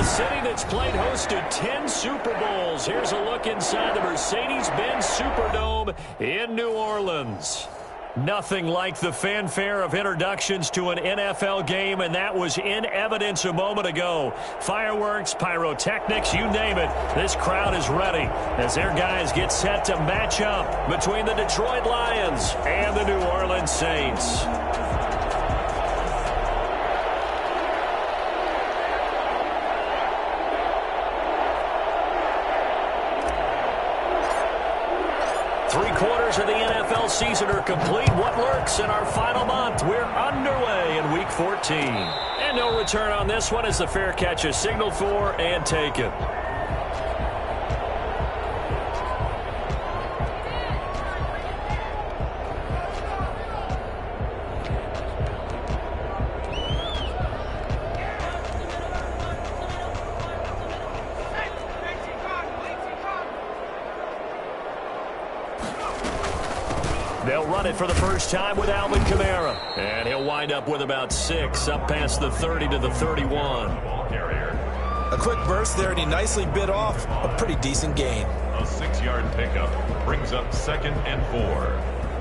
city that's played host to 10 Super Bowls. Here's a look inside the Mercedes-Benz Superdome in New Orleans. Nothing like the fanfare of introductions to an NFL game, and that was in evidence a moment ago. Fireworks, pyrotechnics, you name it. This crowd is ready as their guys get set to match up between the Detroit Lions and the New Orleans Saints. Three-quarters of the NFL season are complete. What lurks in our final month? We're underway in Week 14. And no return on this one as the fair catch is signaled for and taken. They'll run it for the first time with Alvin Kamara. And he'll wind up with about 6, up past the 30 to the 31. A quick burst there, and he nicely bit off a pretty decent gain. A 6-yard pickup brings up 2nd and 4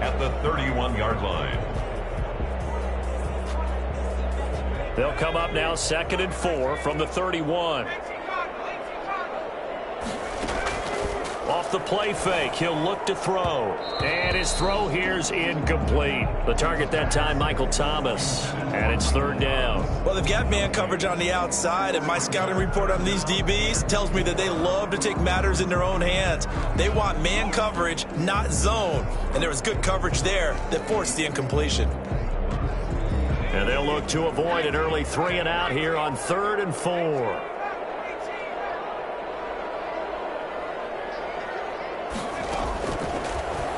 at the 31-yard line. They'll come up now 2nd and 4 from the 31. Off the play fake, he'll look to throw. And his throw here's incomplete. The target that time, Michael Thomas. And it's 3rd down. Well, they've got man coverage on the outside, and my scouting report on these DBs tells me that they love to take matters in their own hands. They want man coverage, not zone. And there was good coverage there that forced the incompletion. And they'll look to avoid an early 3 and out here on 3rd and 4.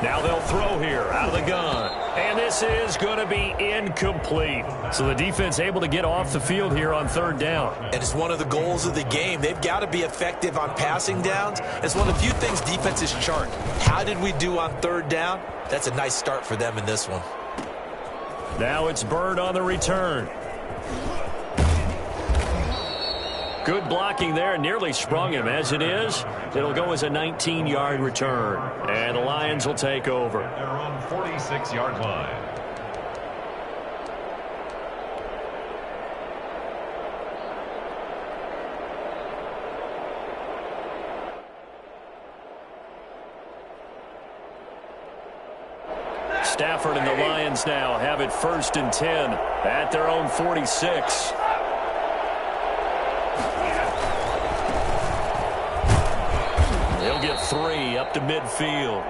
Now they'll throw here out of the gun. And this is going to be incomplete. So the defense able to get off the field here on 3rd down. And it's one of the goals of the game. They've got to be effective on passing downs. It's one of the few things defenses chart. How did we do on 3rd down? That's a nice start for them in this one. Now it's Bird on the return. Good blocking there, nearly sprung him. As it is, it'll go as a 19-yard return. And the Lions will take over. They're on 46-yard line. Stafford and the Lions now have it 1st and 10 at their own 46. They'll get 3 up to midfield.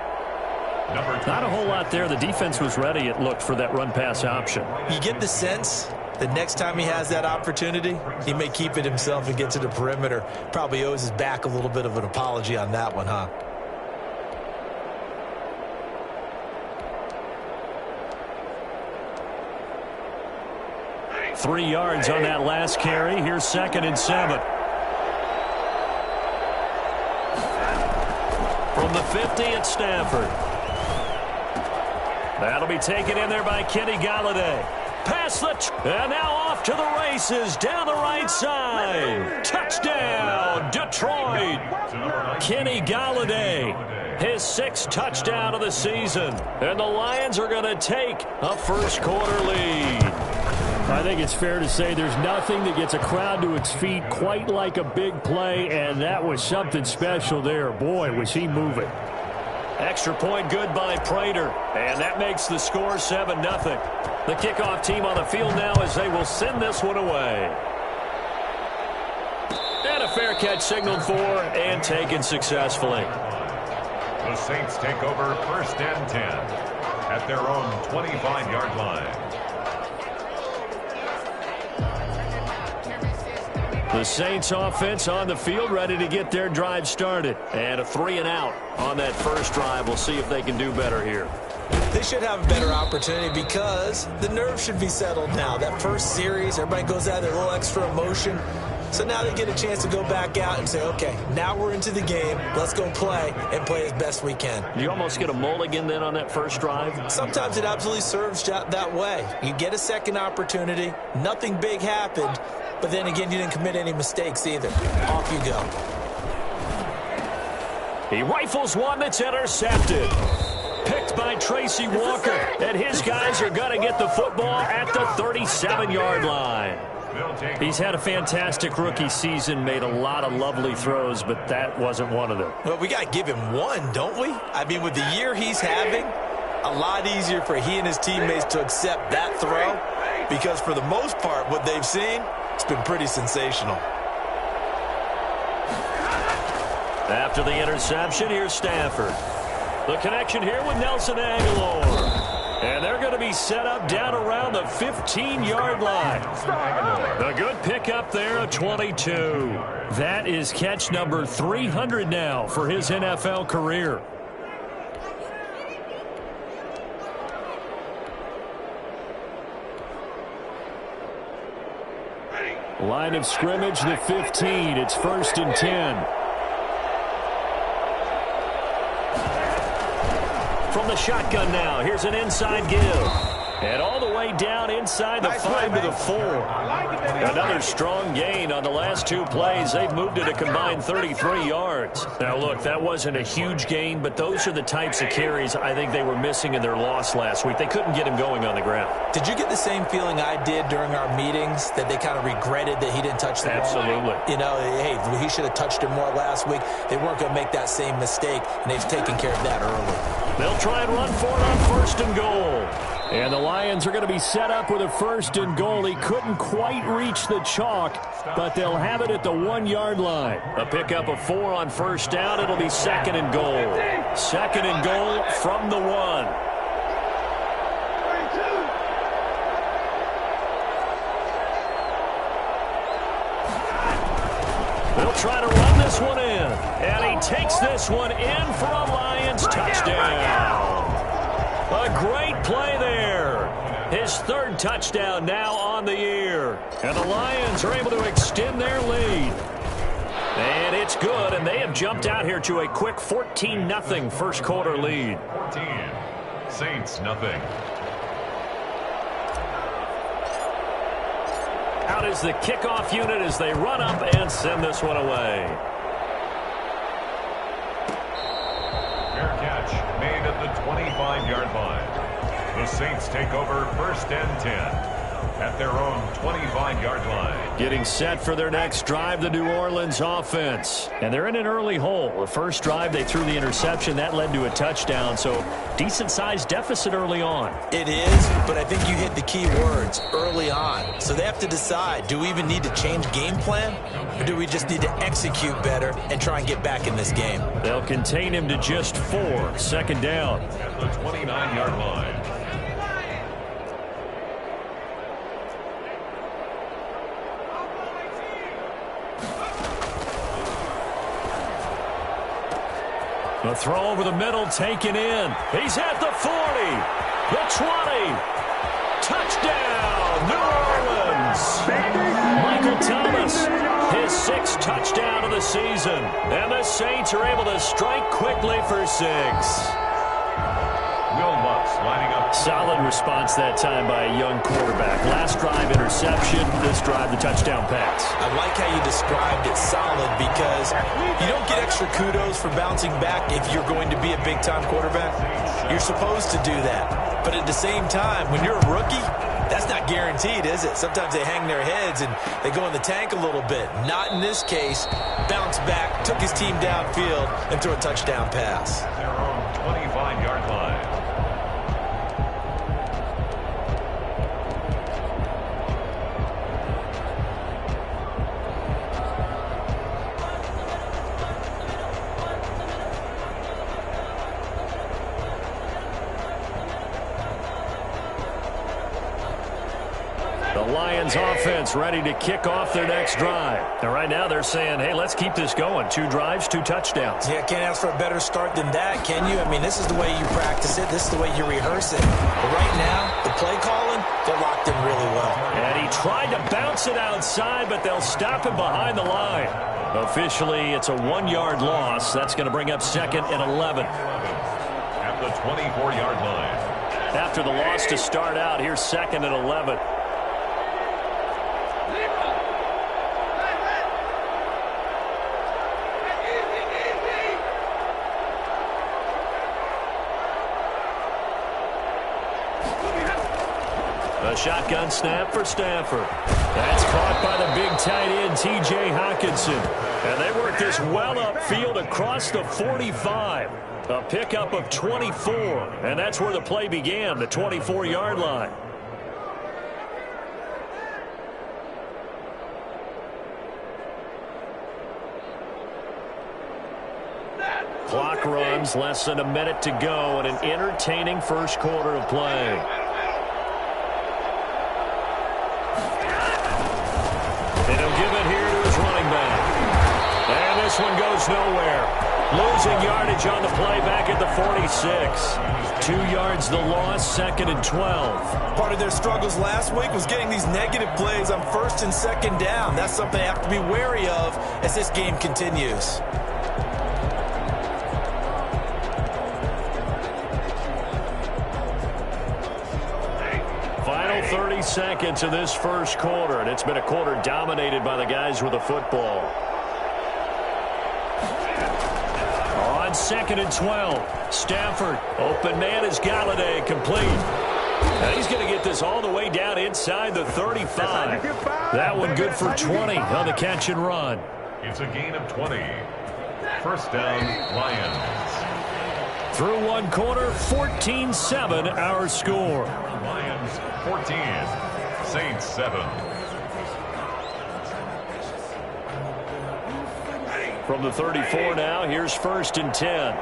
Not a whole lot there. The defense was ready, it looked, for that run-pass option. You get the sense that next time he has that opportunity, he may keep it himself and get to the perimeter. Probably owes his back a little bit of an apology on that one, huh? Three yards on that last carry. Here's 2nd and 7. From the 50 at Stafford. That'll be taken in there by Kenny Golladay. Pass and now off to the races down the right side. Touchdown, Detroit. Kenny Golladay, his 6th touchdown of the season. And the Lions are going to take a first-quarter lead. I think it's fair to say there's nothing that gets a crowd to its feet quite like a big play, and that was something special there. Boy, was he moving. Extra point good by Prater, and that makes the score 7-0. The kickoff team on the field now as they will send this one away. And a fair catch signaled for and taken successfully. The Saints take over 1st and 10 at their own 25-yard line. The Saints offense on the field ready to get their drive started. And a 3 and out on that first drive. We'll see if they can do better here. They should have a better opportunity because the nerves should be settled now. That first series, everybody goes out there, a little extra emotion. So now they get a chance to go back out and say, okay, now we're into the game. Let's go play and play as best we can. You almost get a mulligan then on that first drive? Sometimes it absolutely serves that way. You get a second opportunity. Nothing big happened. but then again, you didn't commit any mistakes either. Off you go. He rifles one that's intercepted. Picked by Tracy Walker, and his guys are going to get the football at the 37-yard line. He's had a fantastic rookie season, made a lot of lovely throws, but that wasn't one of them. Well, we got to give him one, don't we? I mean, with the year he's having, a lot easier for he and his teammates to accept that throw, because for the most part, what they've seen, it's been pretty sensational. After the interception, here's Stafford. The connection here with Nelson Agholor. And they're going to be set up down around the 15-yard line. A good pickup there, a 22. That is catch number 300 now for his NFL career. Line of scrimmage, the 15. It's 1st and 10. From the shotgun now, here's an inside give. And all the way down inside the 5 to the 4. Another strong gain on the last 2 plays. They've moved it a combined 33 yards. Now, look, that wasn't a huge gain, but those are the types of carries I think they were missing in their loss last week. They couldn't get him going on the ground. Did you get the same feeling I did during our meetings, that they kind of regretted that he didn't touch the ball? Absolutely. You know, hey, he should have touched it more last week. They weren't going to make that same mistake, and they've taken care of that early. They'll try and run for it on 1st and goal. And the Lions are going to be set up with a 1st and goal. He couldn't quite reach the chalk, but they'll have it at the 1-yard line. A pickup of 4 on 1st down. It'll be 2nd and goal. 2nd and goal from the 1. They'll try to run this one in. And he takes this one in for a Lions touchdown. A great play there. His 3rd touchdown now on the year. And the Lions are able to extend their lead. And it's good, and they have jumped out here to a quick 14-0 first quarter lead. 14, Saints nothing. Out is the kickoff unit as they run up and send this one away. Fair catch made at the 25-yard line. The Saints take over 1st and 10 at their own 25-yard line. Getting set for their next drive, the New Orleans offense. And they're in an early hole. The first drive, they threw the interception. That led to a touchdown, so decent-sized deficit early on. It is, but I think you hit the key words, early on. So they have to decide, do we even need to change game plan, or do we just need to execute better and try and get back in this game? They'll contain him to just 4. 2nd down. At the 29-yard line. The throw over the middle taken in. He's at the 40, the 20. Touchdown, New Orleans. Michael Thomas, his 6th touchdown of the season. And the Saints are able to strike quickly for 6. Will Lutz lining up. Solid response that time by a young quarterback. Last drive, interception. This drive, the touchdown pass. I like how you described it, solid, because you don't get extra kudos for bouncing back if you're going to be a big-time quarterback. You're supposed to do that. But at the same time, when you're a rookie, that's not guaranteed, is it? Sometimes they hang their heads and they go in the tank a little bit. Not in this case. Bounce back, took his team downfield, and threw a touchdown pass. Their own 25-yard line. The Lions offense ready to kick off their next drive. And right now they're saying, hey, let's keep this going. 2 drives, 2 touchdowns. Yeah, can't ask for a better start than that, can you? I mean, this is the way you practice it. This is the way you rehearse it. But right now, the play calling, they're locked in really well. And he tried to bounce it outside, but they'll stop him behind the line. Officially, it's a 1-yard loss. That's going to bring up 2nd and 11. At the 24-yard line. After the loss to start out, here's 2nd and 11. A shotgun snap for Stafford. That's caught by the big tight end, T.J. Hockenson. And they work this well upfield across the 45. A pickup of 24. And that's where the play began, the 24-yard line. Clock runs, less than a minute to go in an entertaining first quarter of play. And he'll give it here to his running back. And this one goes nowhere. Losing yardage on the play back at the 46. 2 yards the loss, 2nd and 12. Part of their struggles last week was getting these negative plays on 1st and 2nd down. That's something they have to be wary of as this game continues. Final 30 seconds of this first quarter, and it's been a quarter dominated by the guys with the football. On 2nd and 12, Stafford, open man is Galladay, complete. Now he's going to get this all the way down inside the 35. That one good for 20 on the catch and run. It's a gain of 20. First down, Lions. Through one quarter, 14-7 our score. Lions 14, Saints 7. From the 34 now, here's 1st and 10.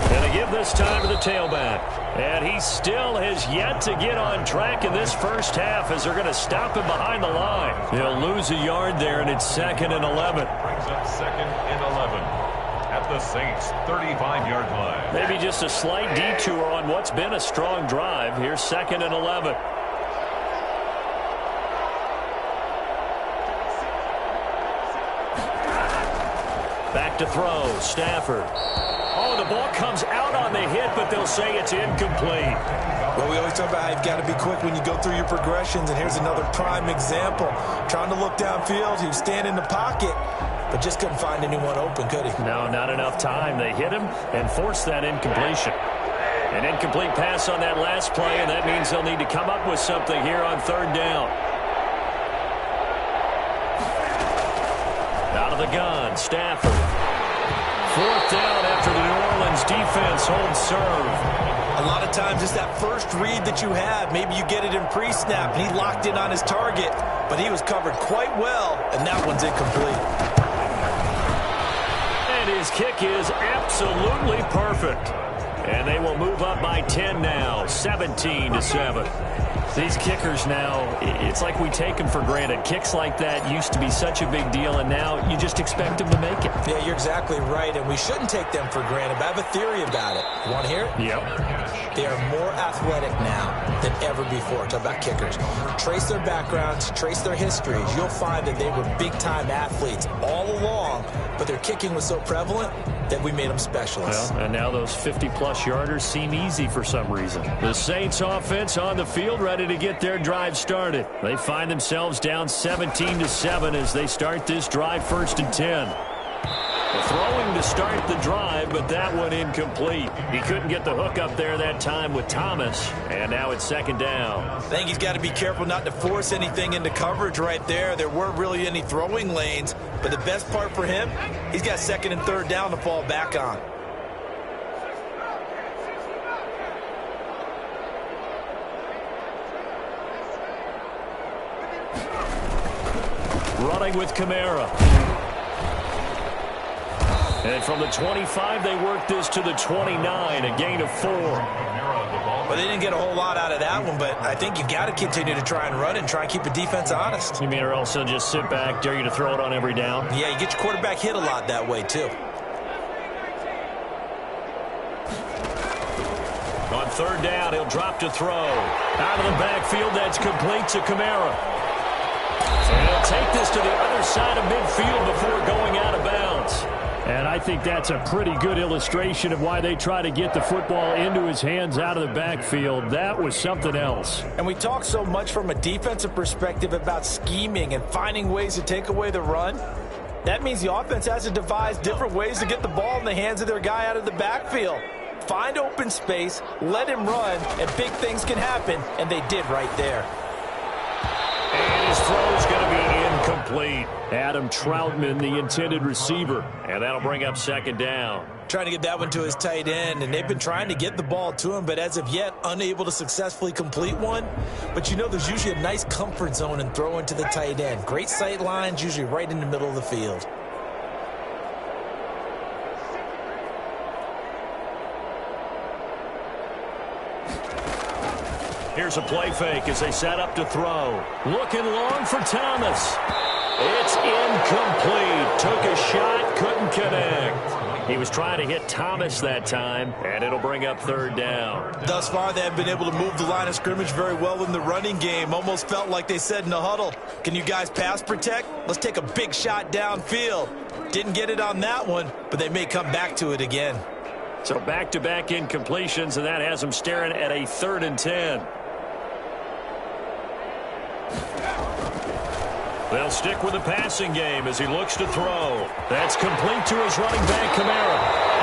And they give this time to the tailback. And he still has yet to get on track in this first half as they're going to stop him behind the line. They'll lose a yard there, and it's 2nd and 11. Brings up 2nd and 11 at the Saints' 35-yard line. Maybe just a slight detour on what's been a strong drive. Here's 2nd and 11. Back to throw, Stafford. Oh, the ball comes out on the hit, but they'll say it's incomplete. Well, we always talk about how you've got to be quick when you go through your progressions, and here's another prime example. Trying to look downfield, he was standing in the pocket, but just couldn't find anyone open, could he? No, not enough time. They hit him and forced that incompletion. An incomplete pass on that last play, and that means they'll need to come up with something here on 3rd down. Out of the gun, Stafford. 4th down after the New Orleans defense holds serve. A lot of times it's that first read that you have. Maybe you get it in pre-snap, and he locked in on his target, but he was covered quite well, and that one's incomplete. And his kick is absolutely perfect. And they will move up by 10 now, 17-7. These kickers now, it's like we take them for granted. Kicks like that used to be such a big deal, and now you just expect them to make it. Yeah, you're exactly right, and we shouldn't take them for granted. But I have a theory about it. You want to hear it? Yep. They are more athletic now than ever before. Talk about kickers. Trace their backgrounds, trace their histories. You'll find that they were big-time athletes all along, but their kicking was so prevalent that we made them specialists. Well, and now those 50-plus yarders seem easy for some reason. The Saints offense on the field ready to get their drive started. They find themselves down 17-7 as they start this drive 1st and 10. Throwing to start the drive, but that one incomplete. He couldn't get the hook up there that time with Thomas, and now it's 2nd down. I think he's got to be careful not to force anything into coverage right there. There weren't really any throwing lanes, but the best part for him, he's got 2nd and 3rd down to fall back on. Running with Kamara. And from the 25, they work this to the 29, a gain of 4. Well, they didn't get a whole lot out of that one, but I think you've got to continue to try and run and try and keep the defense honest. You mean or else they'll just sit back, dare you to throw it on every down? Yeah, you get your quarterback hit a lot that way, too. On 3rd down, he'll drop to throw. Out of the backfield, that's complete to Kamara. And he'll take this to the other side of midfield before going out of bounds. And I think that's a pretty good illustration of why they try to get the football into his hands out of the backfield. That was something else. And we talk so much from a defensive perspective about scheming and finding ways to take away the run. That means the offense has to devise different ways to get the ball in the hands of their guy out of the backfield. Find open space, let him run, and big things can happen, and they did right there. And his throw is going to be incomplete. Adam Troutman, the intended receiver, and that'll bring up second down. Trying to get that one to his tight end, and they've been trying to get the ball to him, but as of yet, unable to successfully complete one. But you know there's usually a nice comfort zone in throwing to the tight end. Great sight lines, usually right in the middle of the field. Here's a play fake as they set up to throw. Looking long for Thomas. It's incomplete. Took a shot, couldn't connect. He was trying to hit Thomas that time, and it'll bring up third down. Thus far, they have been able to move the line of scrimmage very well in the running game. Almost felt like they said in the huddle, can you guys pass protect? Let's take a big shot downfield. Didn't get it on that one, but they may come back to it again. So back-to-back incompletions, and that has them staring at a 3rd and 10. They'll stick with the passing game as he looks to throw. That's complete to his running back, Kamara.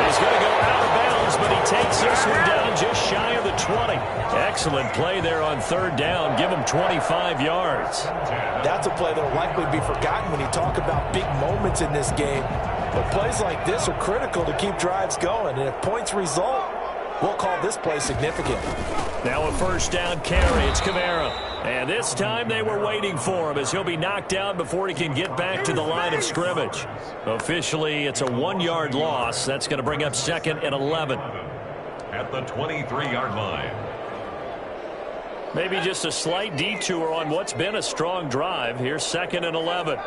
He's going to go out of bounds, but he takes this one down just shy of the 20. Excellent play there on 3rd down. Give him 25 yards. That's a play that will likely be forgotten when you talk about big moments in this game. But plays like this are critical to keep drives going. And if points result, we'll call this play significant. Now a 1st down carry. It's Kamara. And this time they were waiting for him as he'll be knocked down before he can get back to the line of scrimmage. Officially, it's a 1-yard loss. That's going to bring up 2nd and 11. At the 23-yard line. Maybe just a slight detour on what's been a strong drive. Here's 2nd and 11.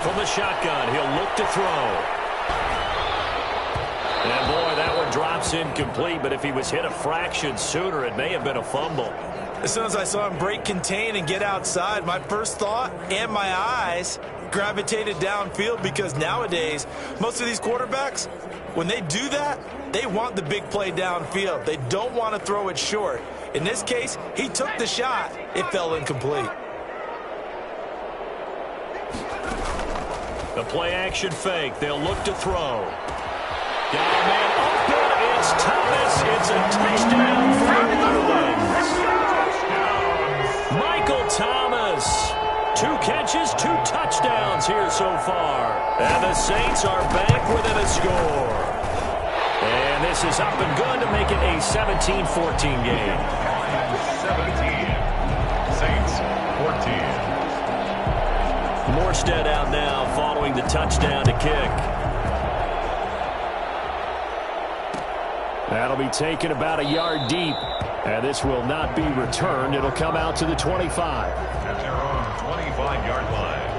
From the shotgun, he'll look to throw. And boy, that one drops incomplete, but if he was hit a fraction sooner, it may have been a fumble. As soon as I saw him break contain and get outside, my first thought and my eyes gravitated downfield, because nowadays, most of these quarterbacks, when they do that, they want the big play downfield. They don't want to throw it short. In this case, he took the shot. It fell incomplete. The play action fake. They'll look to throw. Got a man open. It's Thomas. It's a touchdown for the Bruins. Michael Thomas. 2 catches, 2 touchdowns here so far. And the Saints are back within a score. And this is up and good to make it a 17-14 game. 17. Saints 14. Morstead out now following the touchdown to kick. That'll be taken about a yard deep. And this will not be returned. It'll come out to the 25. At their own 25-yard line.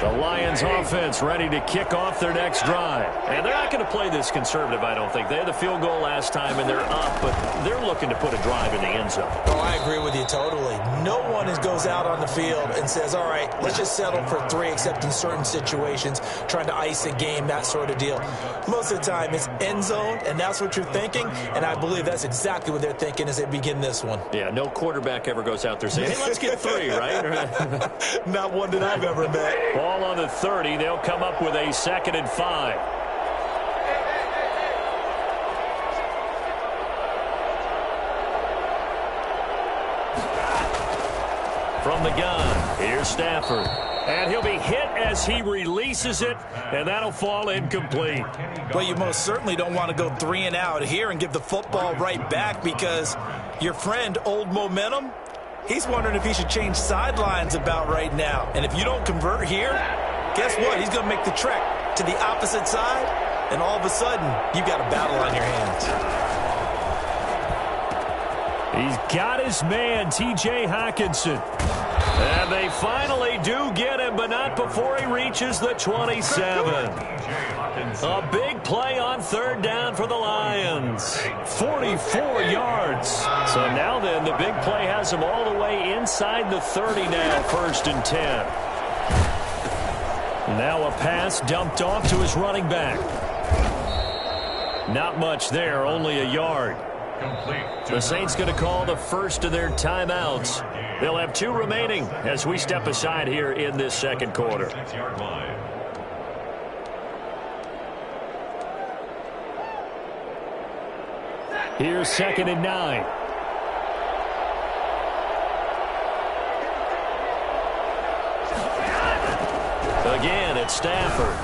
The Lions offense ready to kick off their next drive. And they're not going to play this conservative, I don't think. They had the field goal last time, and they're up, but they're looking to put a drive in the end zone. Oh, I agree with you totally. No one goes out on the field and says, all right, let's just settle for 3, except in certain situations, trying to ice a game, that sort of deal. Most of the time, it's end zone, and that's what you're thinking, and I believe that's exactly what they're thinking as they begin this one. Yeah, no quarterback ever goes out there saying, hey, let's get 3, right? Not one that I've ever met. Ball on the 30. They'll come up with a 2nd and 5. From the gun, here's Stafford. And he'll be hit as he releases it, and that'll fall incomplete. Well, you most certainly don't want to go 3 and out here and give the football right back, because your friend, Old Momentum, he's wondering if he should change sidelines about right now. And if you don't convert here, guess what? He's going to make the trek to the opposite side, and all of a sudden, you've got a battle on your hands. He's got his man, T.J. Hockenson. And they finally do get him, but not before he reaches the 27. A big play on 3rd down for the Lions. 44 yards. So now then, the big play has him all the way inside the 30 now, 1st and 10. Now a pass dumped off to his running back. Not much there, only a yard. The Saints going to call the first of their timeouts. They'll have 2 remaining as we step aside here in this second quarter. Here's 2nd and 9. Again, it's Stafford.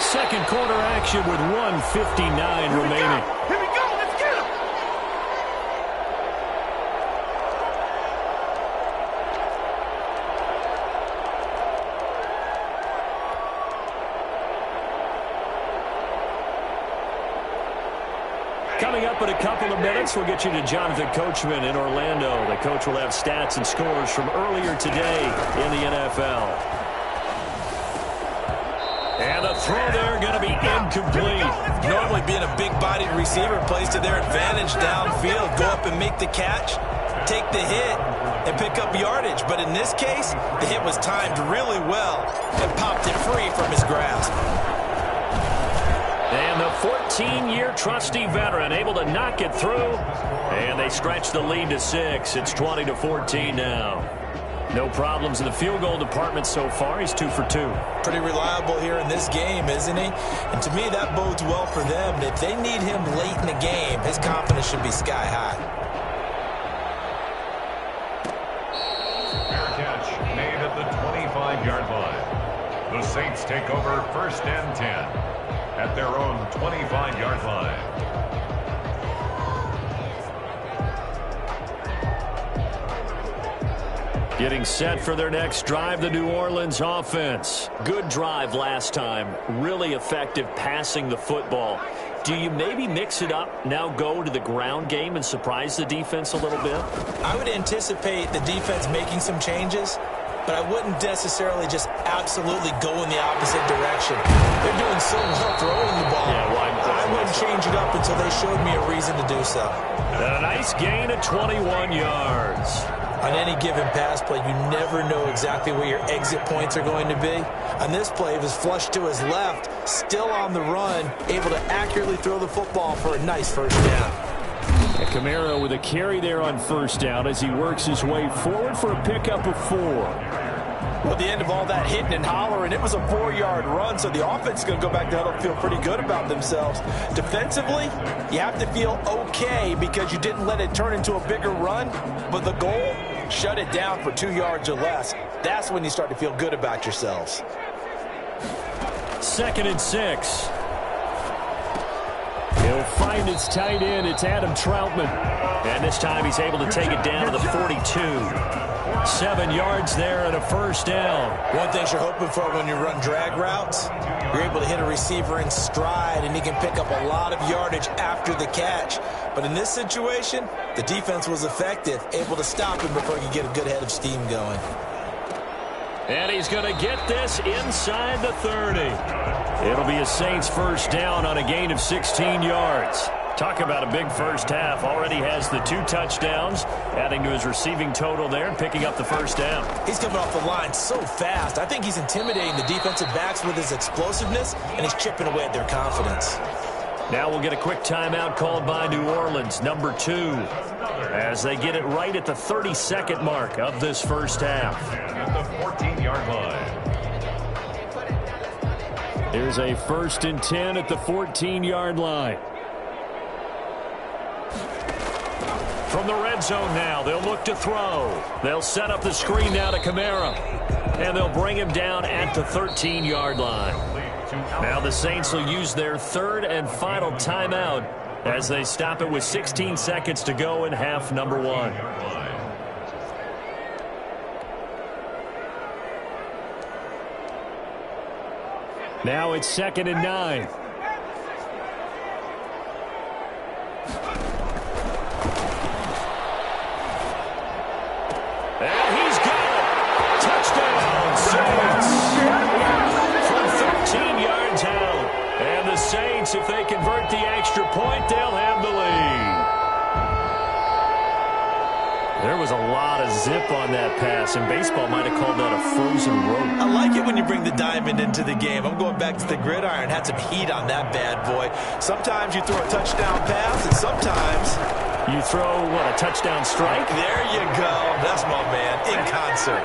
Second quarter action with 1:59 remaining. Here we go. Let's get him. Coming up in a couple of minutes, we'll get you to Jonathan Coachman in Orlando. The coach will have stats and scores from earlier today in the NFL. And the throw there going to be incomplete. Normally being a big-bodied receiver plays to their advantage downfield. Go up and make the catch, take the hit, and pick up yardage. But in this case, the hit was timed really well and popped it free from his grasp. And the 14-year trusty veteran able to knock it through. And they stretch the lead to 6. It's 20-14 now. No problems in the field goal department so far. He's 2 for 2. Pretty reliable here in this game, isn't he? And to me, that bodes well for them. And if they need him late in the game, his confidence should be sky high. Fair catch made at the 25-yard line. The Saints take over 1st and 10 at their own 25-yard line. Getting set for their next drive, the New Orleans offense. Good drive last time. Really effective passing the football. Do you maybe mix it up, now go to the ground game and surprise the defense a little bit? I would anticipate the defense making some changes, but I wouldn't necessarily just absolutely go in the opposite direction. They're doing so well throwing the ball. Yeah, I wouldn't change it up until they showed me a reason to do so. A nice gain of 21 yards. On any given pass play, you never know exactly where your exit points are going to be. On this play, it was flushed to his left, still on the run, able to accurately throw the football for a nice first down. And Kamara with a carry there on first down as he works his way forward for a pickup of 4. Well, at the end of all that hitting and hollering, it was a 4-yard run, so the offense is going to go back down and feel pretty good about themselves. Defensively, you have to feel okay because you didn't let it turn into a bigger run, but the goal, shut it down for 2 yards or less. That's when you start to feel good about yourselves. 2nd and 6. He'll find his tight end. It's Adam Troutman. And this time he's able to take it down to the 42. 7 yards there and a first down. One thing you're hoping for when you run drag routes, you're able to hit a receiver in stride and he can pick up a lot of yardage after the catch. But in this situation, the defense was effective, able to stop him before he could get a good head of steam going. And he's going to get this inside the 30. It'll be a Saints first down on a gain of 16 yards. Talk about a big first half. Already has the 2 touchdowns, adding to his receiving total there and picking up the first down. He's coming off the line so fast. I think he's intimidating the defensive backs with his explosiveness, and he's chipping away at their confidence. Now we'll get a quick timeout called by New Orleans, number 2, as they get it right at the 32nd mark of this first half. At the 14-yard line. Here's a 1st and 10 at the 14-yard line. From the red zone now, they'll look to throw. They'll set up the screen now to Kamara. And they'll bring him down at the 13-yard line. Now the Saints will use their 3rd and final timeout as they stop it with 16 seconds to go in half number 1. Now it's 2nd and 9. And he's got it. Touchdown, Saints. From 13 yards out. And the Saints, if they convert the extra point, they'll have the lead. There was was a lot of zip on that pass, and baseball might have called that a frozen rope. I like it when you bring the diamond into the game. I'm going back to the gridiron. Had some heat on that bad boy. Sometimes you throw a touchdown pass, and sometimes you throw, what, a touchdown strike? There you go. That's my man, in concert.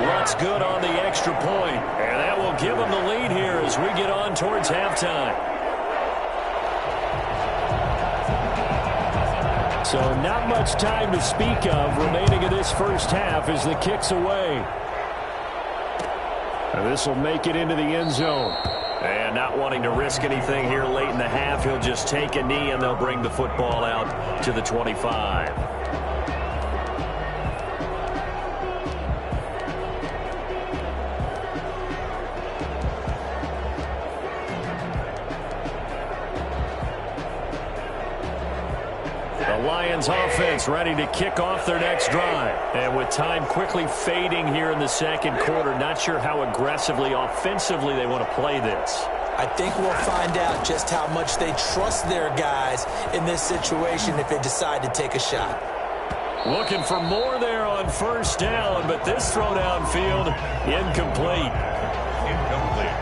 Looks good on the extra point, and that will give them the lead here as we get on towards halftime. So not much time to speak of remaining in this first half as the kick's away. And this will make it into the end zone. And not wanting to risk anything here late in the half, he'll just take a knee and they'll bring the football out to the 25. The Lions offense ready to kick off their next drive. And with time quickly fading here in the second quarter, not sure how aggressively, offensively they want to play this. I think we'll find out just how much they trust their guys in this situation if they decide to take a shot. Looking for more there on first down, but this throw downfield, incomplete. Incomplete.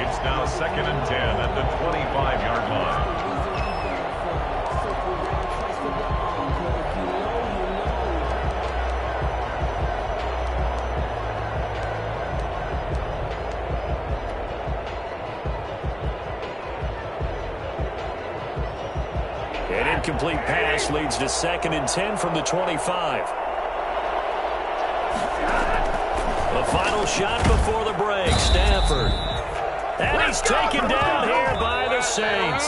It's now 2nd and 10 at the 25-yard line. An incomplete pass leads to 2nd and 10 from the 25. The final shot before the break, Stafford. And he's taken down here by the Saints.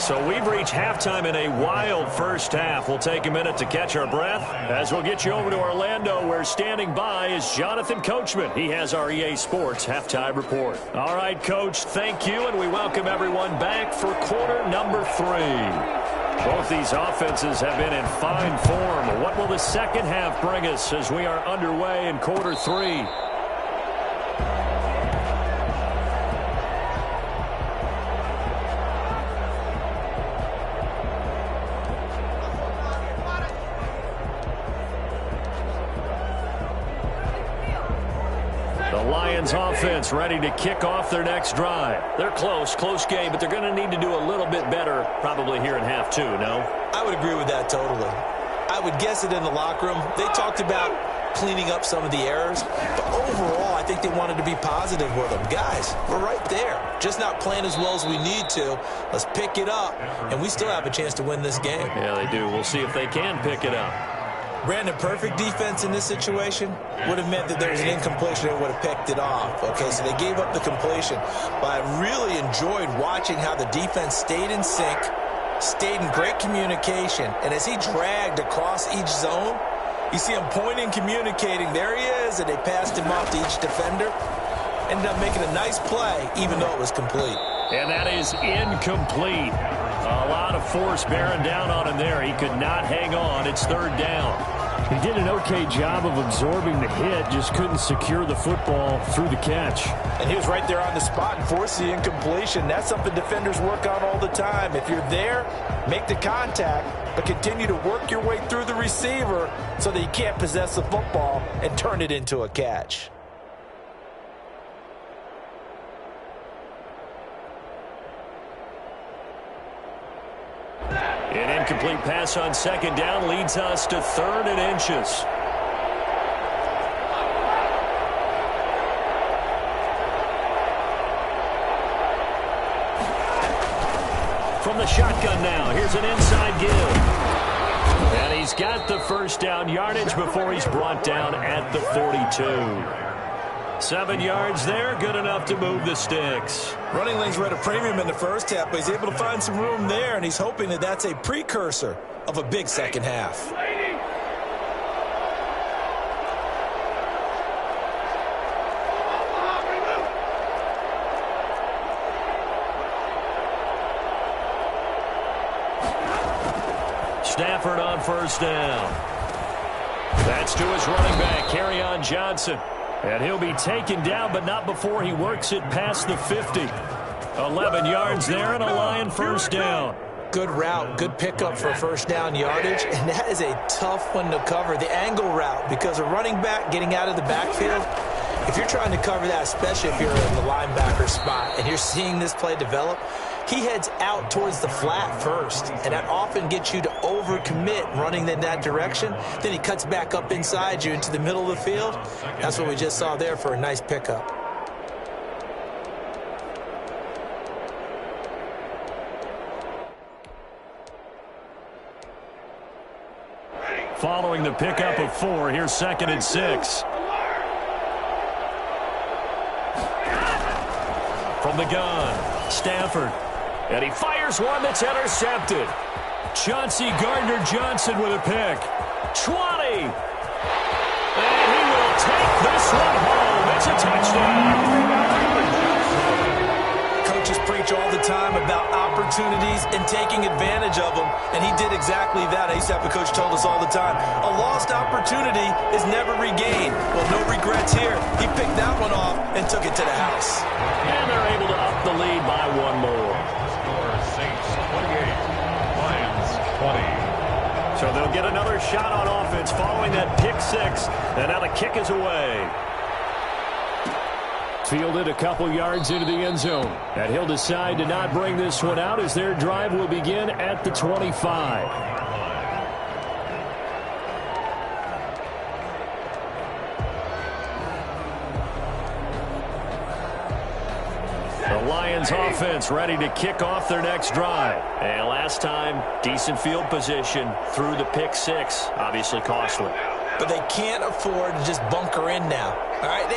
So we've reached halftime in a wild first half. We'll take a minute to catch our breath as we'll get you over to Orlando, where standing by is Jonathan Coachman. He has our EA Sports Halftime Report. All right, Coach, thank you, and we welcome everyone back for quarter number 3. Both these offenses have been in fine form. What will the second half bring us as we are underway in quarter 3? Lions offense ready to kick off their next drive. They're close game, but they're going to need to do a little bit better probably here in half 2, no? I would agree with that totally. I would guess it in the locker room. They talked about cleaning up some of the errors, but overall I think they wanted to be positive with them. Guys, we're right there. Just not playing as well as we need to. Let's pick it up, and we still have a chance to win this game. Yeah, they do. We'll see if they can pick it up. Brandon, perfect defense in this situation would have meant that there was an incompletion and would have picked it off. Okay, so they gave up the completion. But I really enjoyed watching how the defense stayed in sync, stayed in great communication. And as he dragged across each zone, you see him pointing, communicating. There he is, and they passed him off to each defender. Ended up making a nice play, even though it was complete. And that is incomplete. A lot of force bearing down on him there. He could not hang on. It's 3rd down. He did an okay job of absorbing the hit, just couldn't secure the football through the catch. And he was right there on the spot and forced the incompletion. That's something defenders work on all the time. If you're there, make the contact, but continue to work your way through the receiver so that you can't possess the football and turn it into a catch. An incomplete pass on 2nd down leads us to 3rd and inches. From the shotgun now, here's an inside give. And he's got the first down yardage before he's brought down at the 42. 7 yards there, good enough to move the sticks. Running lanes were at a premium in the first half, but he's able to find some room there, and he's hoping that that's a precursor of a big second half. Stafford on first down. That's to his running back, Kerryon Johnson. And he'll be taken down, but not before he works it past the 50. 11 yards there and a Lion first down. Good route, good pickup for first down yardage, and that is a tough one to cover, the angle route, because a running back getting out of the backfield, if you're trying to cover that, especially if you're in the linebacker spot and you're seeing this play develop, he heads out towards the flat first, and that often gets you to overcommit running in that direction. Then he cuts back up inside you into the middle of the field. That's what we just saw there for a nice pickup. Following the pickup of 4, here's 2nd and 6. From the gun, Stafford. And he fires one that's intercepted. Chauncey Gardner-Johnson with a pick. 20. And he will take this one home. It's a touchdown. Coaches preach all the time about opportunities and taking advantage of them, and he did exactly that. I used to have a coach told us all the time, a lost opportunity is never regained. Well, no regrets here. He picked that one off and took it to the house. And they're able to up the lead by one more. Score Saints 28, Lions 20. So they'll get another shot on offense following that pick 6, and now the kick is away. Fielded a couple yards into the end zone. And he'll decide to not bring this one out as their drive will begin at the 25. The Lions offense ready to kick off their next drive. And last time, decent field position through the pick 6. Obviously costly. But they can't afford to just bunker in now. All right,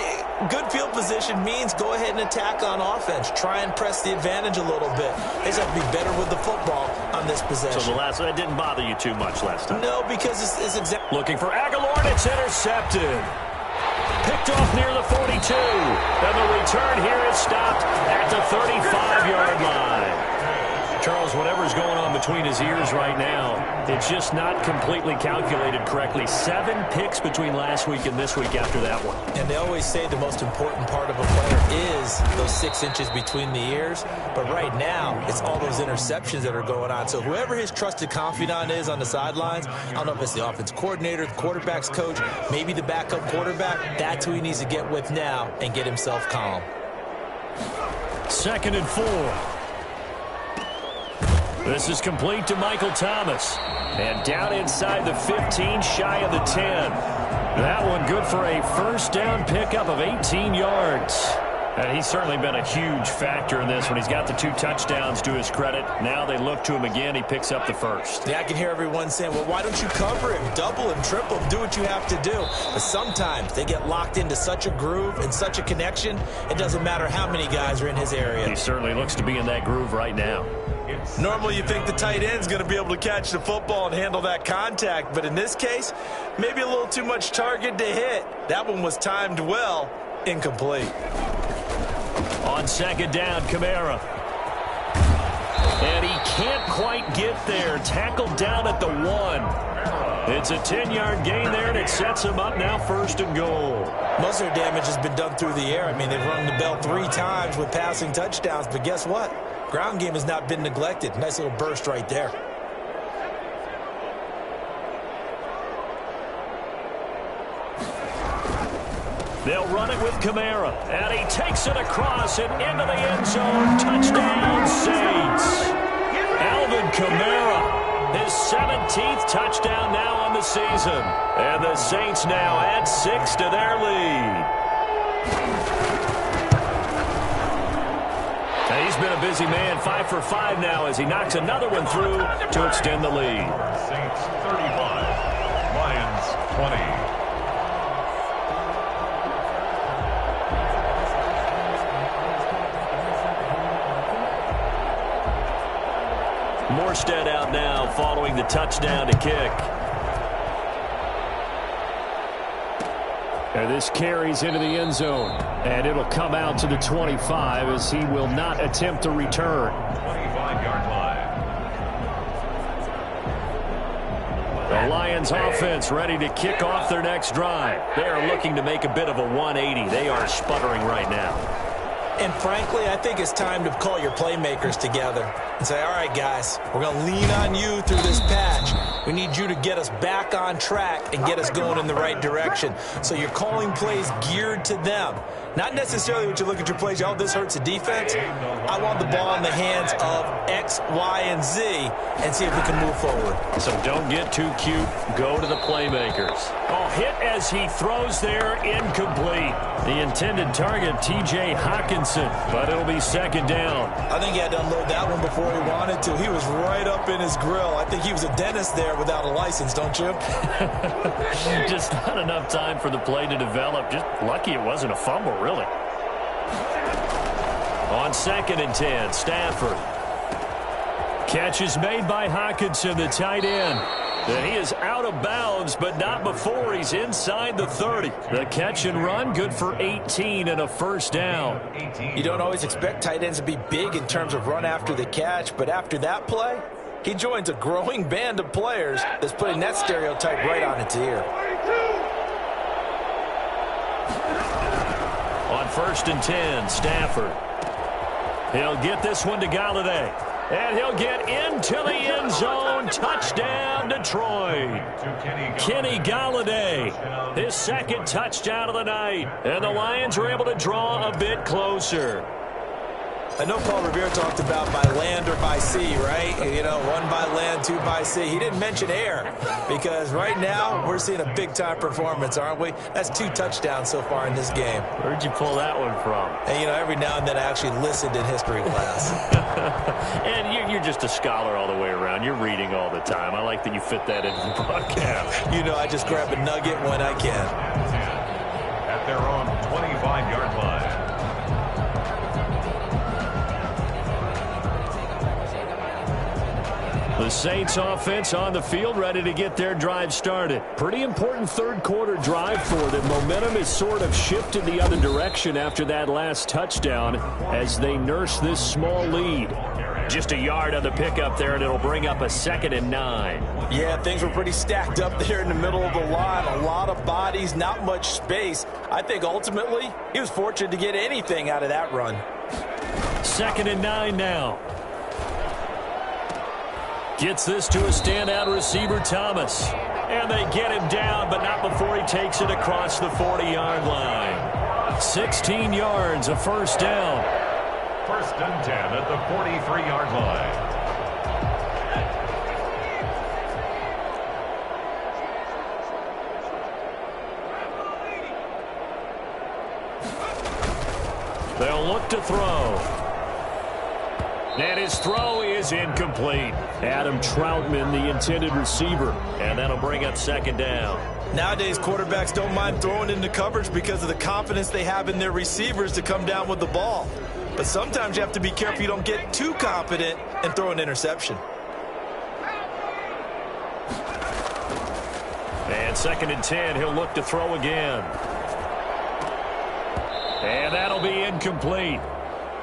good field position means go ahead and attack on offense. Try and press the advantage a little bit. They just have to be better with the football on this possession. So that didn't bother you too much last time? No, because it's exactly. Looking for Aguilar, and it's intercepted. Picked off near the 42. And the return here is stopped at the 35-yard line. Charles, whatever's going on between his ears right now, it's just not completely calculated correctly. 7 picks between last week and this week after that one. And they always say the most important part of a player is those 6 inches between the ears. But right now, it's all those interceptions that are going on. So whoever his trusted confidant is on the sidelines, I don't know if it's the offense coordinator, the quarterback's coach, maybe the backup quarterback, that's who he needs to get with now and get himself calm. 2nd and 4. This is complete to Michael Thomas. And down inside the 15, shy of the 10. That one good for a first down pickup of 18 yards. And he's certainly been a huge factor in this when he's got the 2 touchdowns to his credit. Now they look to him again. He picks up the first. Yeah, I can hear everyone saying, well, why don't you cover him? Double him, triple him, do what you have to do. But sometimes they get locked into such a groove and such a connection, it doesn't matter how many guys are in his area. He certainly looks to be in that groove right now. Normally you think the tight end's going to be able to catch the football and handle that contact, but in this case, maybe a little too much target to hit. That one was timed well, incomplete. On 2nd down, Kamara. And he can't quite get there. Tackled down at the 1. It's a 10-yard gain there, and it sets him up now 1st and goal. Most of their damage has been done through the air. I mean, they've rung the bell 3 times with passing touchdowns, but guess what? Ground game has not been neglected. Nice little burst right there. They'll run it with Kamara, and he takes it across and into the end zone. Touchdown, Saints. Alvin Kamara, his 17th touchdown now on the season. And the Saints now add 6 to their lead. He's been a busy man, 5 for 5 now as he knocks another one through to extend the lead. Saints 35, Lions 20. Morstead out now following the touchdown to kick. And this carries into the end zone. And it'll come out to the 25 as he will not attempt to return. 25-yard line. The Lions offense ready to kick off their next drive. They are looking to make a bit of a 180. They are sputtering right now. And frankly, I think it's time to call your playmakers together and say, all right, guys, we're going to lean on you through this patch. We need you to get us back on track and get us going in the right direction. So you're calling plays geared to them. Not necessarily when you look at your plays, oh, this hurts the defense. I want the ball in the hands of X, Y, and Z and see if we can move forward. So don't get too cute. Go to the playmakers. Oh, hit as he throws there, incomplete. The intended target, T.J. Hockenson, but it'll be second down. I think he had to unload that one before he wanted to. He was right up in his grill. I think he was a dentist there without a license, don't you? Just not enough time for the play to develop. Just lucky it wasn't a fumble, really. On 2nd and 10, Stafford. Catch is made by Hockenson, the tight end. And he is out of bounds, but not before he's inside the 30. The catch and run, good for 18 and a first down. You don't always expect tight ends to be big in terms of run after the catch, but after that play, he joins a growing band of players that's putting that stereotype right on its ear. On 1st and 10, Stafford. He'll get this one to Galladay. And he'll get into the end zone. Touchdown, Detroit. Kenny Galladay, his second touchdown of the night. And the Lions are able to draw a bit closer. I know Paul Revere talked about by land or by sea, right? You know, 1 by land, 2 by sea. He didn't mention air because right now we're seeing a big-time performance, aren't we? That's 2 touchdowns so far in this game. Where'd you pull that one from? And, you know, every now and then I actually listened in history class. And you're just a scholar all the way around. You're reading all the time. I like that you fit that into the broadcast. You know, I just grab a nugget when I can. At their own 25-yard line. The Saints offense on the field, ready to get their drive started. Pretty important third-quarter drive for them. Momentum is sort of shifted the other direction after that last touchdown as they nurse this small lead. Just a yard on the pickup there, and it'll bring up a 2nd and 9. Yeah, things were pretty stacked up there in the middle of the line. A lot of bodies, not much space. I think ultimately he was fortunate to get anything out of that run. 2nd and 9 now. Gets this to a standout receiver, Thomas. And they get him down, but not before he takes it across the 40-yard line. 16 yards, a first down. 1st and 10 at the 43-yard line. They'll look to throw. And his throw is incomplete. Adam Troutman, the intended receiver. And that'll bring up 2nd down. Nowadays, quarterbacks don't mind throwing into coverage because of the confidence they have in their receivers to come down with the ball. But sometimes you have to be careful you don't get too confident and throw an interception. And 2nd and 10, he'll look to throw again. And that'll be incomplete.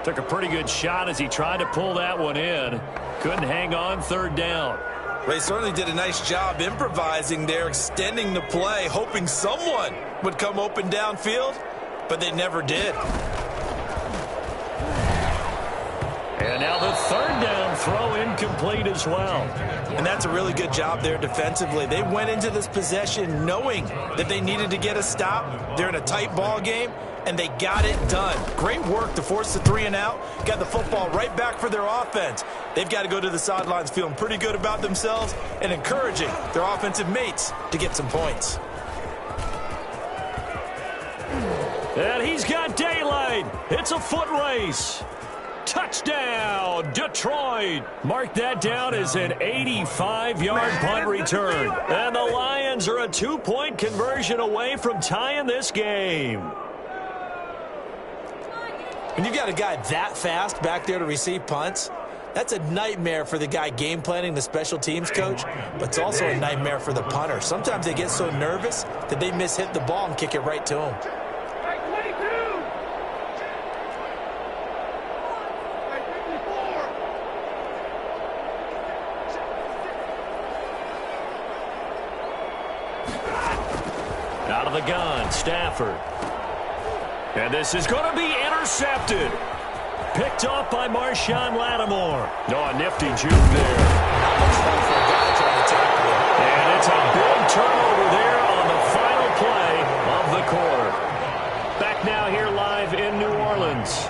Took a pretty good shot as he tried to pull that one in. Couldn't hang on, 3rd down. They certainly did a nice job improvising there, extending the play, hoping someone would come open downfield, but they never did. And now the 3rd down throw incomplete as well. And that's a really good job there defensively. They went into this possession knowing that they needed to get a stop. They're in a tight ball game, and they got it done. Great work to force the 3 and out. Got the football right back for their offense. They've got to go to the sidelines feeling pretty good about themselves and encouraging their offensive mates to get some points. And he's got daylight. It's a foot race. Touchdown, Detroit. Mark that down as an 85-yard punt return. And the Lions are a 2-point conversion away from tying this game. When you've got a guy that fast back there to receive punts, that's a nightmare for the guy game planning, the special teams coach, but it's also a nightmare for the punter. Sometimes they get so nervous that they mishit the ball and kick it right to him. Out of the gun, Stafford. And this is going to be intercepted. Picked off by Marshawn Lattimore. Oh, a nifty juke there. Not much fun for a guy trying to tackle it. And it's a big turnover there on the final play of the quarter. Back now here live in New Orleans,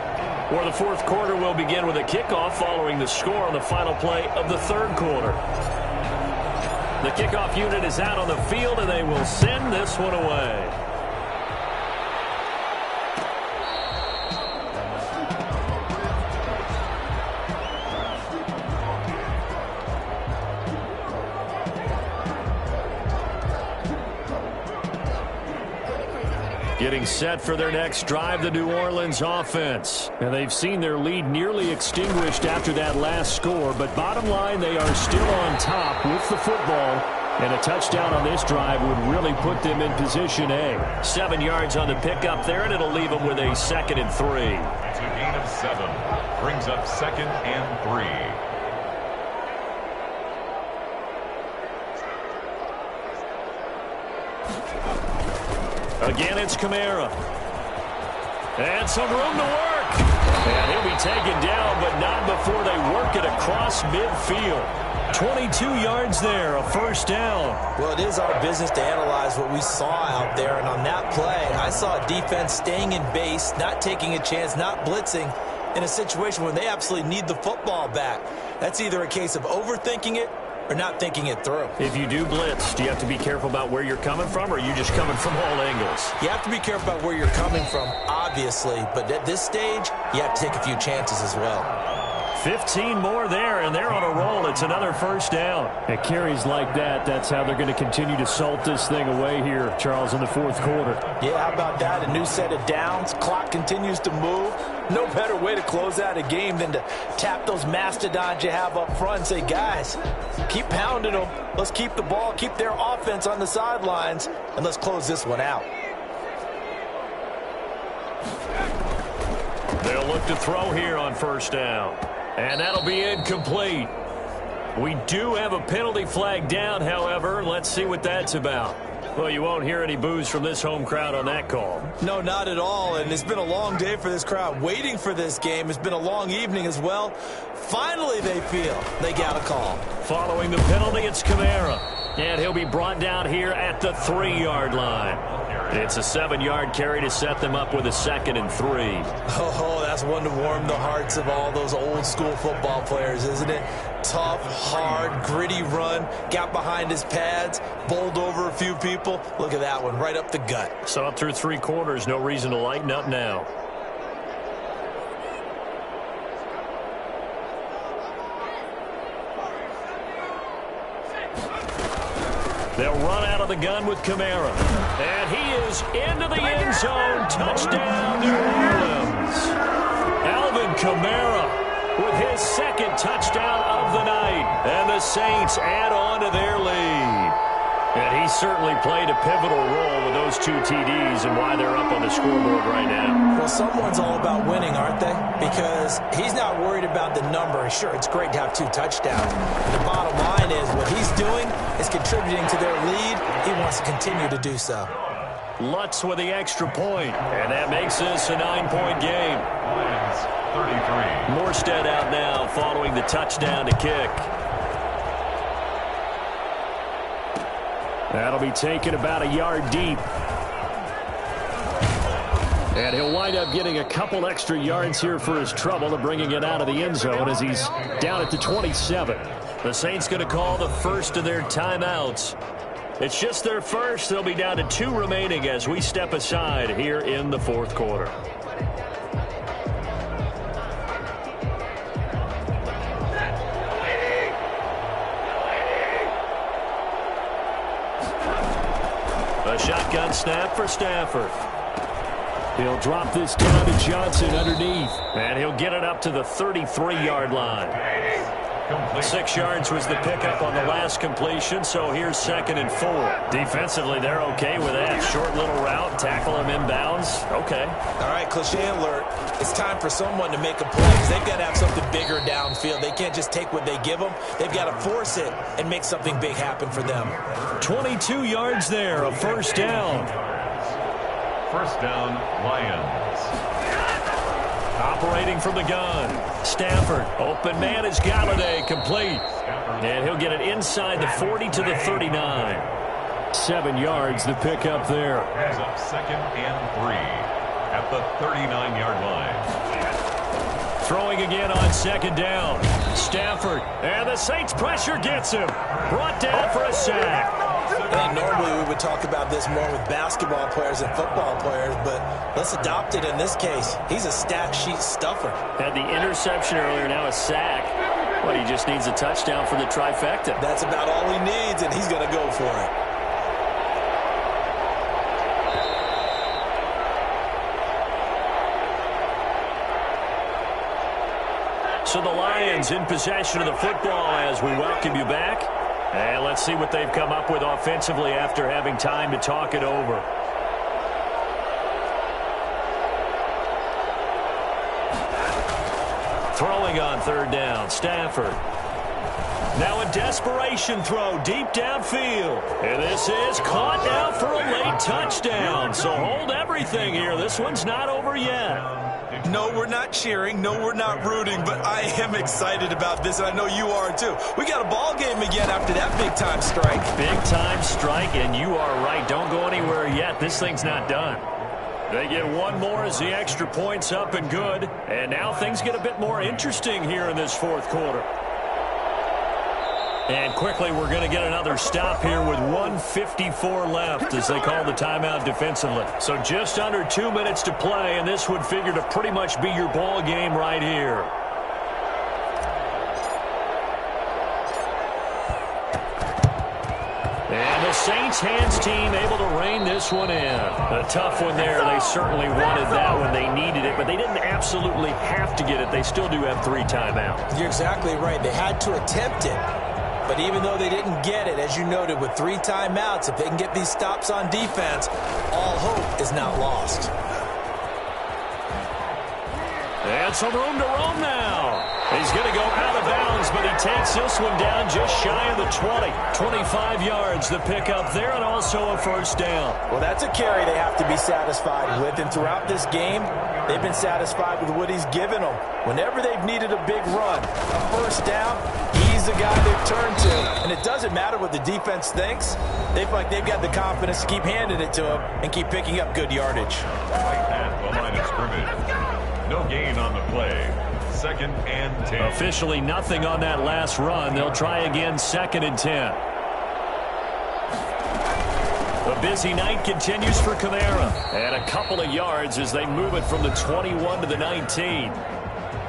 where the fourth quarter will begin with a kickoff following the score on the final play of the third quarter. The kickoff unit is out on the field, and they will send this one away. Getting set for their next drive, the New Orleans offense. And they've seen their lead nearly extinguished after that last score. But bottom line, they are still on top with the football. And a touchdown on this drive would really put them in position A. 7 yards on the pickup there, and it'll leave them with a 2nd and 3. It's a gain of 7. Brings up 2nd and 3. Again, it's Kamara. And some room to work. And he'll be taken down, but not before they work it across midfield. 22 yards there, a first down. Well, it is our business to analyze what we saw out there. And on that play, I saw a defense staying in base, not taking a chance, not blitzing in a situation where they absolutely need the football back. That's either a case of overthinking it or not thinking it through. If you do blitz, do you have to be careful about where you're coming from, or are you just coming from all angles? You have to be careful about where you're coming from, obviously, but at this stage, you have to take a few chances as well. 15 more there, and they're on a roll. It's another first down. At carries like that, that's how they're going to continue to salt this thing away here, Charles, in the fourth quarter. Yeah, how about that? A new set of downs. Clock continues to move. No better way to close out a game than to tap those mastodons you have up front and say, guys, keep pounding them. Let's keep the ball, keep their offense on the sidelines, and let's close this one out. They'll look to throw here on first down. And that'll be incomplete. We do have a penalty flag down, however. Let's see what that's about. Well, you won't hear any boos from this home crowd on that call. No, not at all. And it's been a long day for this crowd waiting for this game. It's been a long evening as well. Finally, they feel they got a call. Following the penalty, it's Kamara. And he'll be brought down here at the 3-yard line. It's a 7-yard carry to set them up with a 2nd and 3. Oh, that's one to warm the hearts of all those old school football players, isn't it? Tough, hard, gritty run, got behind his pads, bowled over a few people. Look at that one, right up the gut. So up through 3 quarters, no reason to lighten up now. They'll run out of the gun with Kamara. And he is into the end zone. Touchdown, New Orleans. Alvin Kamara with his 2nd touchdown of the night. And the Saints add on to their lead. And he certainly played a pivotal role with those 2 TDs and why they're up on the scoreboard right now. Well, someone's all about winning, aren't they? Because he's not worried about the number. Sure, it's great to have 2 touchdowns. The bottom line is what he's doing is contributing to their lead. He wants to continue to do so. Lutz with the extra point, and that makes this a 9-point game. Lions 33. Morstead out now following the touchdown to kick. That'll be taken about a yard deep. And he'll wind up getting a couple extra yards here for his trouble of bringing it out of the end zone as he's down at the 27. The Saints going to call the first of their timeouts. It's just their first. They'll be down to 2 remaining as we step aside here in the fourth quarter. A shotgun snap for Stafford. He'll drop this down to Johnson underneath. And he'll get it up to the 33-yard line. 6 yards was the pickup on the last completion, so here's 2nd and 4. Defensively, they're okay with that. Short little route, tackle him inbounds. Okay. All right, cliche alert. It's time for someone to make a play because they've got to have something bigger downfield. They can't just take what they give them. They've got to force it and make something big happen for them. 22 yards there, a first down. First down, Lions. Operating from the gun. Stafford. Open man is Galladay. Complete. And he'll get it inside the 40 to the 39. 7 yards the pick up there. He's up 2nd and 3 at the 39-yard line. Throwing again on 2nd down. Stafford. And the Saints pressure gets him. Brought down for a sack. And normally we would talk about this more with basketball players and football players, but let's adopt it in this case. He's a stat sheet stuffer. Had the interception earlier, now a sack. But he just needs a touchdown for the trifecta. That's about all he needs, and he's going to go for it. So the Lions in possession of the football as we welcome you back. And let's see what they've come up with offensively after having time to talk it over. Throwing on 3rd down, Stafford. Now a desperation throw deep downfield. And this is caught now for a late touchdown. So hold everything here. This one's not over yet. No, we're not cheering. No, we're not rooting. But I am excited about this, and I know you are too. We got a ball game again after that big-time strike. Big-time strike, and you are right. Don't go anywhere yet. This thing's not done. They get one more as the extra point's up and good. And now things get a bit more interesting here in this 4th quarter. And quickly, we're going to get another stop here with 1:54 left as they call the timeout defensively. So just under 2 minutes to play, and this would figure to pretty much be your ball game right here. And the Saints hands team able to rein this one in. A tough one there. They certainly wanted that one. They needed it, but they didn't absolutely have to get it. They still do have 3 timeouts. You're exactly right. They had to attempt it. But even though they didn't get it, as you noted, with 3 timeouts, if they can get these stops on defense, all hope is not lost. And some room to roam now. He's going to go out of bounds, but he takes this one down just shy of the 20. 25 yards the pickup there, and also a 1st down. Well, that's a carry they have to be satisfied with, and throughout this game, they've been satisfied with what he's given them. Whenever they've needed a big run, a 1st down, he's the guy they've turned to. And it doesn't matter what the defense thinks. They feel like they've got the confidence to keep handing it to him and keep picking up good yardage. Right at the line of scrimmage. No gain on the play. 2nd and 10. Officially nothing on that last run. They'll try again 2nd and 10. A busy night continues for Kamara. And a couple of yards as they move it from the 21 to the 19.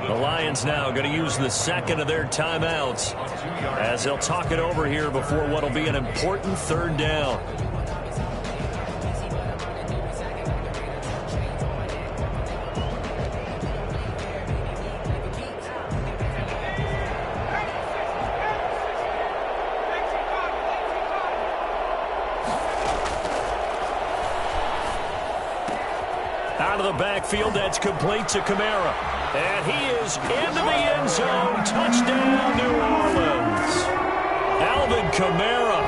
The Lions now going to use the 2nd of their timeouts as they'll talk it over here before what will be an important 3rd down. Out of the backfield, that's complete to Kamara. And he is into the end zone. Touchdown, New Orleans. Alvin Kamara,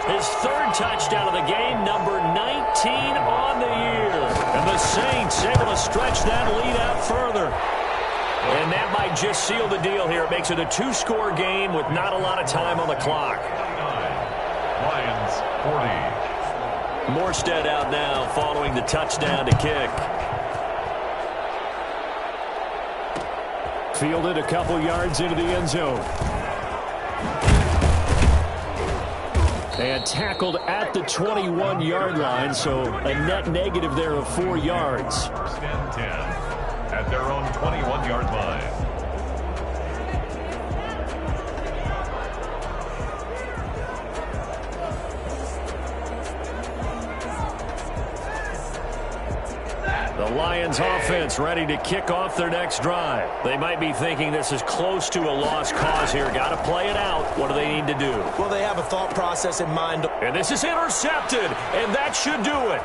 his 3rd touchdown of the game, number 19 on the year. And the Saints able to stretch that lead out further. And that might just seal the deal here. It makes it a 2-score game with not a lot of time on the clock. Lions 40. Morstead out now following the touchdown to kick. Fielded a couple yards into the end zone. And tackled at the 21-yard line, so a net negative there of 4 yards. 1st and 10 at their own 21-yard line. The Lions offense ready to kick off their next drive. They might be thinking this is close to a lost cause here. Got to play it out. What do they need to do? Well, they have a thought process in mind. And this is intercepted, and that should do it.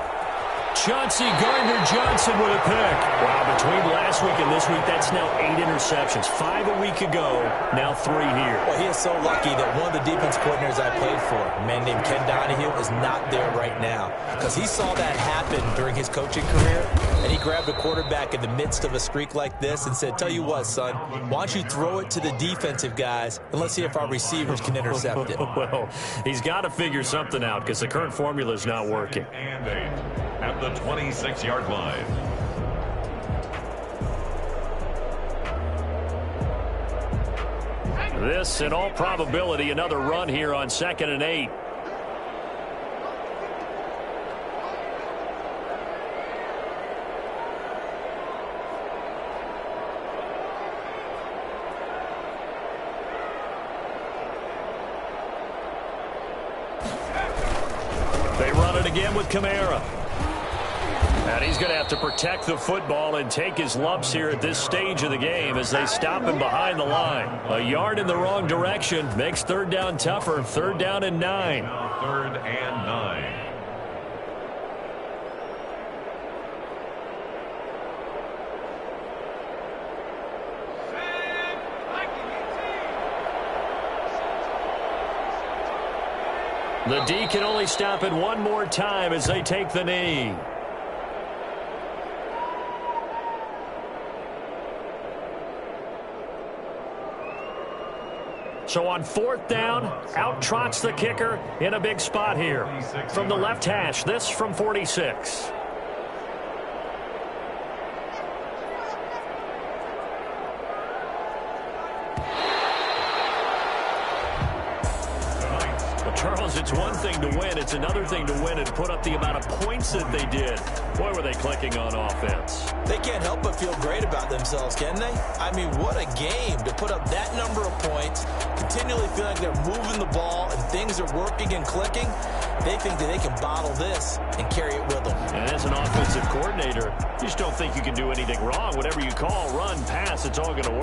Chauncey Gardner-Johnson with a pick. Wow, between last week and this week, that's now 8 interceptions. 5 a week ago, now 3 here. Well, he is so lucky that one of the defense coordinators I played for, a man named Ken Donahue, is not there right now. Because he saw that happen during his coaching career, and he grabbed a quarterback in the midst of a streak like this and said, tell you what, son, why don't you throw it to the defensive guys, and let's see if our receivers can intercept it. Well, he's got to figure something out because the current formula is not working. And 8 at the 26-yard line. This, in all probability, another run here on 2nd and 8. They run it again with Kamara. And he's going to have to protect the football and take his lumps here at this stage of the game as they stop him behind the line. A yard in the wrong direction makes 3rd down tougher. 3rd down and 9. 3rd and 9. The D can only stop it one more time as they take the knee. So on 4th down, out trots the kicker in a big spot here. From the left hash, this from 46. Charles, it's one thing to win. It's another thing to win and put up the amount of points that they did. Boy, were they clicking on offense. They can't help but feel great about themselves, can they? I mean, what a game to put up that number of points, continually feel like they're moving the ball and things are working and clicking. They think that they can bottle this and carry it with them. And as an offensive coordinator, you just don't think you can do anything wrong. Whatever you call, run, pass, it's all going to work.